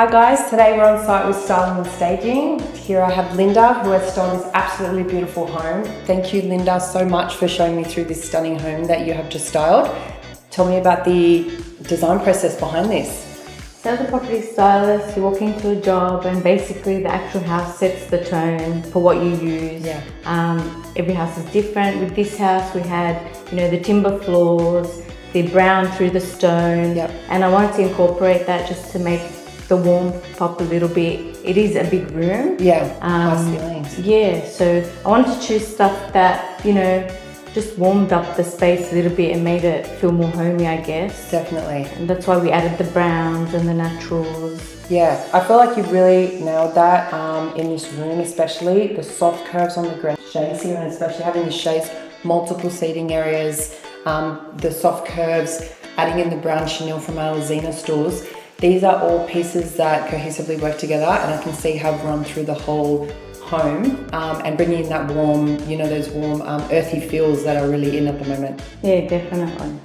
Hi guys, today we're on site with Styling and Staging. Here I have Linda, who has styled this absolutely beautiful home. Thank you, Linda, so much for showing me through this stunning home that you have just styled. Tell me about the design process behind this. So as a property stylist, you walk into a job and basically the actual house sets the tone for what you use. Yeah. Every house is different. With this house, we had, the timber floors, the brown through the stone. Yep. And I wanted to incorporate that just to make the warmth pop a little bit. It is a big room. Yeah, high ceilings. Yeah, so I wanted to choose stuff that, just warmed up the space a little bit and made it feel more homey, I guess. Definitely. And that's why we added the browns and the naturals. Yeah, I feel like you've really nailed that in this room, especially the soft curves on the Greenwich Chaise here, and especially having the chaise, multiple seating areas, the soft curves, adding in the brown chenille from our Lesina stools. These are all pieces that cohesively work together, and I can see have run through the whole home and bringing in that warm, those warm earthy feels that are really in at the moment. Yeah, definitely.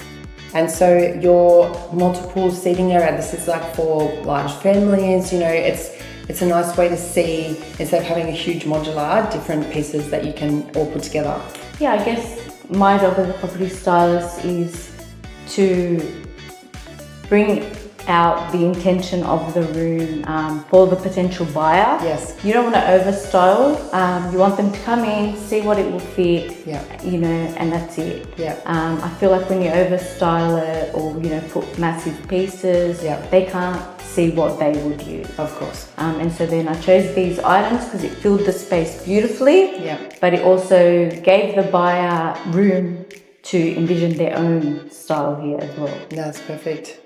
And so your multiple seating area, this is like for large families, it's a nice way to see, instead of having a huge modular, different pieces that you can all put together. Yeah, I guess my job as a property stylist is to bring out the intention of the room for the potential buyer. Yes. You don't want to overstyle. You want them to come in, see what it will fit, Yeah. and that's it. Yeah. I feel like when you overstyle it or, put massive pieces, Yeah. they can't see what they would use. Of course. And so then I chose these items because it filled the space beautifully, Yeah. but it also gave the buyer room to envision their own style here as well. That's perfect.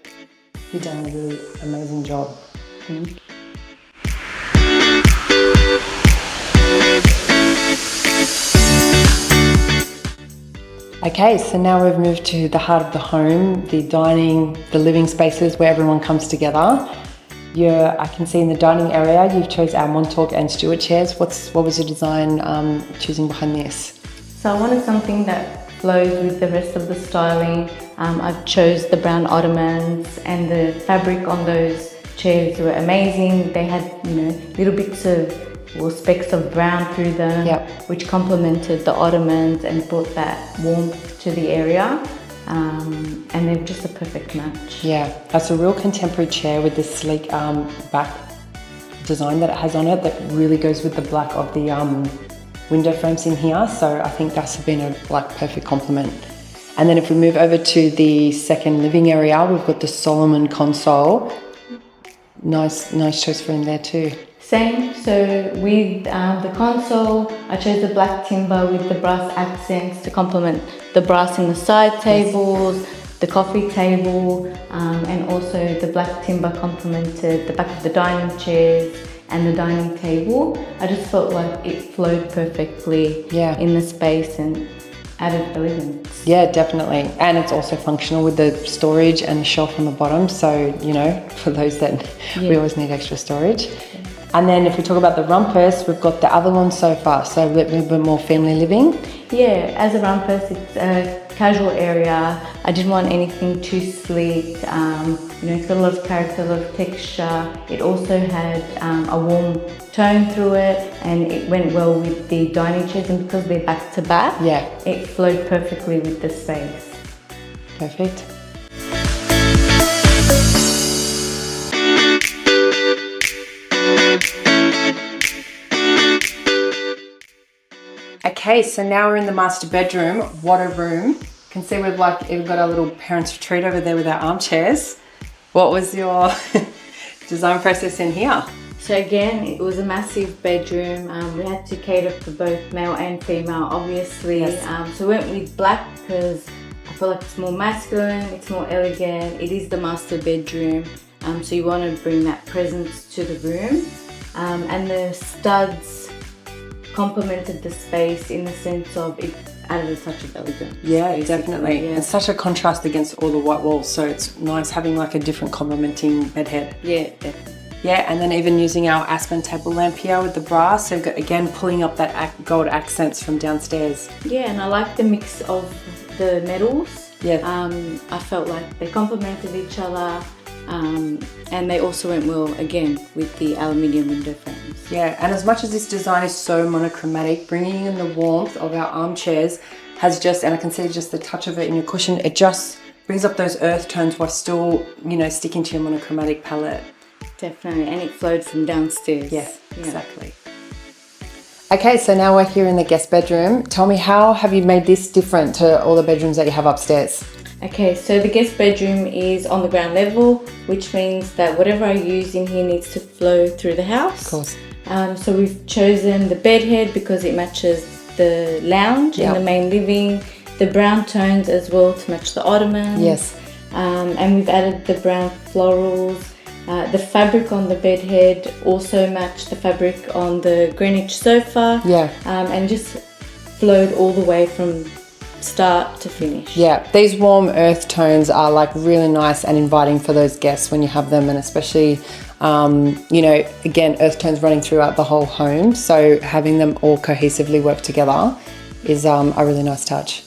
You've done a really amazing job. Thank you. Okay, so now we've moved to the heart of the home, the dining, the living spaces where everyone comes together. I can see in the dining area, you've chose our Montauk and Stewart chairs. What was your design choosing behind this? So I wanted something that flows with the rest of the styling. I've chose the brown ottomans, and the fabric on those chairs were amazing. They had, little bits of specks of brown through them, Yep. which complemented the ottomans and brought that warmth to the area. And they're just a perfect match. Yeah, that's a real contemporary chair with this sleek back design that it has on it that really goes with the black of the window frames in here. So I think that's been a perfect complement. And then if we move over to the second living area, we've got the Solomon console. Nice choice for him there too. Same, so with the console, I chose the black timber with the brass accents to complement the brass in the side tables, the coffee table, and also the black timber complemented the back of the dining chairs and the dining table. I just felt like it flowed perfectly in the space and added elegance. Yeah, definitely. And it's also functional with the storage and the shelf on the bottom. So, for those that we always need extra storage. And then if we talk about the rumpus, we've got the Avalon sofa, so a little bit more family living. Yeah, as a rumpus, it's a casual area. I didn't want anything too sleek. It's got a lot of character, a lot of texture. It also had a warm tone through it, and it went well with the dining chairs, and because they're back to back, it flowed perfectly with the space. Perfect. Okay, so now we're in the master bedroom. What a room. You can see we've even got our little parents' retreat over there with our armchairs. What was your design process in here? So again, it was a massive bedroom. We had to cater for both male and female, obviously. Yes. So we went with black because I feel like it's more masculine, it's more elegant. It is the master bedroom, so you want to bring that presence to the room. And the studs complemented the space in the sense of it added a touch of elegance. Yeah, definitely. Yeah. It's such a contrast against all the white walls, so it's nice having a different complementing bedhead. Yeah, definitely. Yeah, and then even using our aspen table lamp here with the brass, so again pulling up that gold accents from downstairs. Yeah, and I like the mix of the metals. Yeah. I felt like they complemented each other. And they also went well again with the aluminium window frames. Yeah, and as much as this design is so monochromatic, bringing in the warmth of our armchairs has just, and I can see just the touch of it in your cushion, it just brings up those earth tones while still, you know, sticking to your monochromatic palette. Definitely, and it flowed from downstairs. Yeah, exactly. Okay, so now we're here in the guest bedroom. Tell me, how have you made this different to all the bedrooms that you have upstairs? Okay, so the guest bedroom is on the ground level, which means that whatever I use in here needs to flow through the house. Of course. So we've chosen the bed head because it matches the lounge in the main living, the brown tones as well to match the ottoman. Yes. And we've added the brown florals. The fabric on the bed head also matched the fabric on the Greenwich sofa. Yeah. And just flowed all the way from start to finish. Yeah, these warm earth tones are like really nice and inviting for those guests when you have them, and especially, you know, again, earth tones running throughout the whole home. So having them all cohesively work together is a really nice touch.